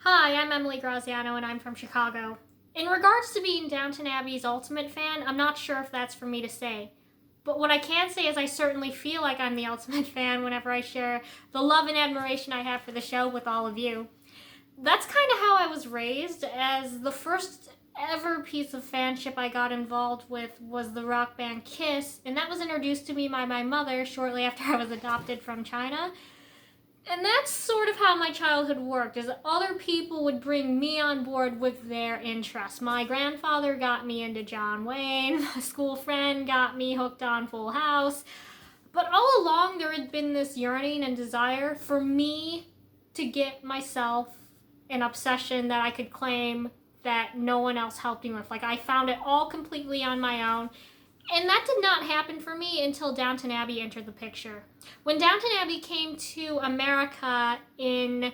Hi, I'm Emily Graziano and I'm from Chicago. In regards to being Downton Abbey's ultimate fan, I'm not sure if that's for me to say. But what I can say is I certainly feel like I'm the ultimate fan whenever I share the love and admiration I have for the show with all of you. That's kind of how I was raised, as the first ever piece of fanship I got involved with was the rock band Kiss, and that was introduced to me by my mother shortly after I was adopted from China. And that's sort of how my childhood worked, is other people would bring me on board with their interests. My grandfather got me into John Wayne, my school friend got me hooked on Full House. But all along there had been this yearning and desire for me to get myself an obsession that I could claim that no one else helped me with. Like, I found it all completely on my own. And that did not happen for me until Downton Abbey entered the picture. When Downton Abbey came to America in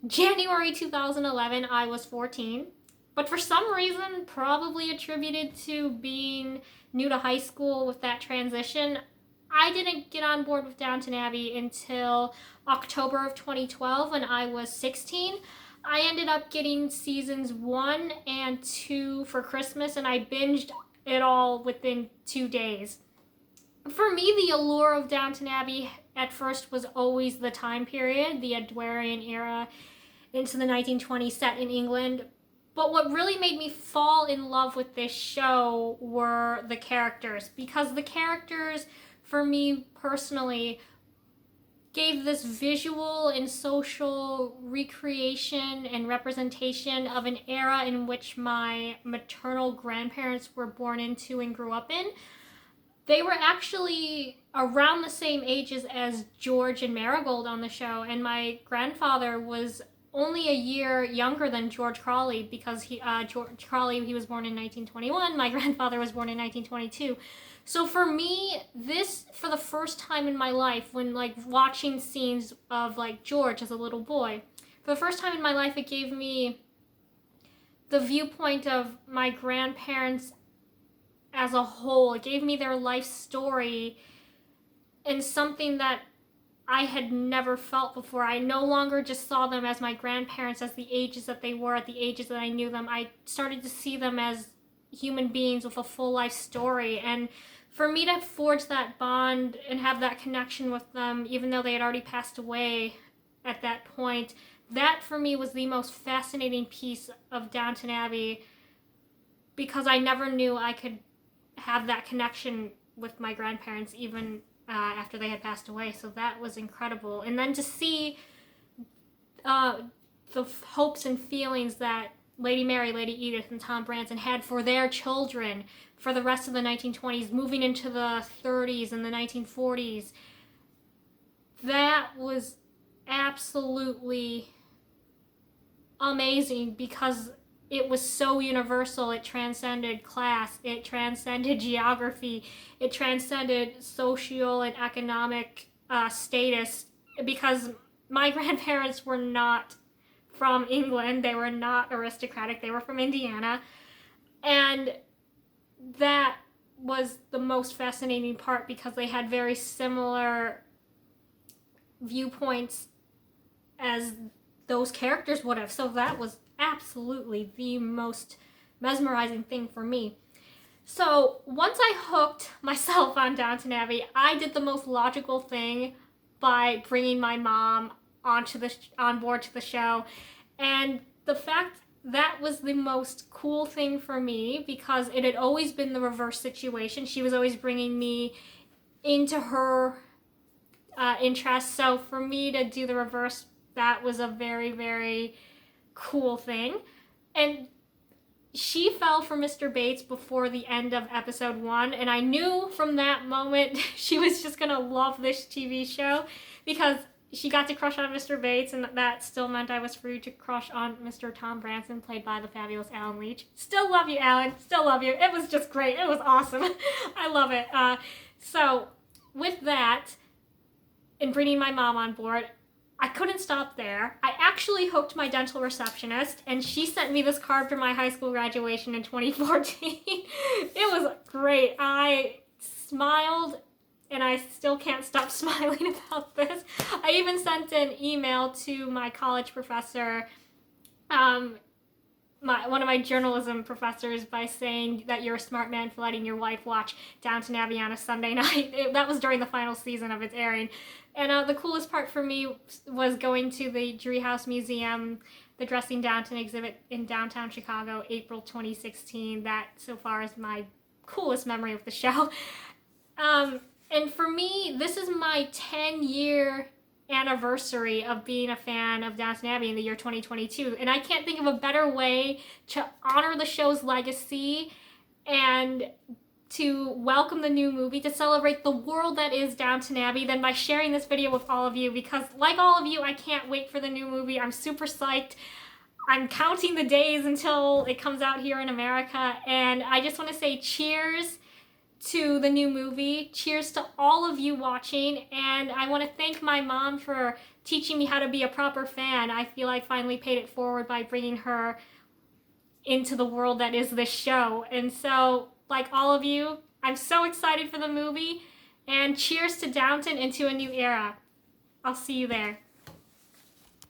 January 2011, I was 14. But for some reason, probably attributed to being new to high school with that transition, I didn't get on board with Downton Abbey until October of 2012 when I was 16. I ended up getting seasons 1 and 2 for Christmas, and I binged it all within 2 days. For me, the allure of Downton Abbey at first was always the time period, the Edwardian era into the 1920s, set in England. But what really made me fall in love with this show were the characters, because the characters, for me personally, gave this visual and social recreation and representation of an era in which my maternal grandparents were born into and grew up in. They were actually around the same ages as George and Marigold on the show, and my grandfather was only a year younger than George Crawley, because George Crawley, he was born in 1921. My grandfather was born in 1922. So for me, this, for the first time in my life, when watching scenes of George as a little boy, for the first time in my life, it gave me the viewpoint of my grandparents as a whole. It gave me their life story, and something that I had never felt before. I no longer just saw them as my grandparents, as the ages that they were, at the ages that I knew them. I started to see them as human beings with a full life story. And for me to forge that bond and have that connection with them, even though they had already passed away at that point, that for me was the most fascinating piece of Downton Abbey, because I never knew I could have that connection with my grandparents even after they had passed away. So that was incredible. And then to see the hopes and feelings that Lady Mary, Lady Edith, and Tom Branson had for their children for the rest of the 1920s, moving into the 30s and the 1940s, that was absolutely amazing, because it was so universal. It transcended class, it transcended geography, it transcended social and economic status, because my grandparents were not from England, they were not aristocratic, they were from Indiana, and that was the most fascinating part, because they had very similar viewpoints as those characters would have. So that was absolutely the most mesmerizing thing for me. So once I hooked myself on Downton Abbey, I did the most logical thing by bringing my mom on board to the show. And the fact that was the most cool thing for me, because it had always been the reverse situation. She was always bringing me into her interests. So for me to do the reverse, that was a very, very cool thing. And she fell for Mr. Bates before the end of episode 1, and I knew from that moment she was just gonna love this TV show, because she got to crush on Mr. Bates, and that still meant I was free to crush on Mr. Tom Branson, played by the fabulous Alan Leach. Still love you, Alan. Still love you. It was just great. It was awesome. I love it. So with that, and bringing my mom on board, I couldn't stop there. I actually hooked my dental receptionist, and she sent me this card for my high school graduation in 2014. It was great. I smiled, and I still can't stop smiling about this. I even sent an email to my college professor um, one of my journalism professors by saying that you're a smart man for letting your wife watch Downton Abbey on a Sunday night. That was during the final season of its airing. And the coolest part for me was going to the Treehouse Museum, the Dressing Downton exhibit in downtown Chicago, April 2016. That so far is my coolest memory of the show. And for me, this is my 10-year anniversary of being a fan of Downton Abbey in the year 2022. And I can't think of a better way to honor the show's legacy and to welcome the new movie, to celebrate the world that is Downton Abbey, than by sharing this video with all of you, because like all of you, I can't wait for the new movie. I'm super psyched. I'm counting the days until it comes out here in America, and I just want to say cheers to the new movie. Cheers to all of you watching, and I want to thank my mom for teaching me how to be a proper fan. I feel I finally paid it forward by bringing her into the world that is this show. And so, like all of you, I'm so excited for the movie, and cheers to Downton into a new era. I'll see you there.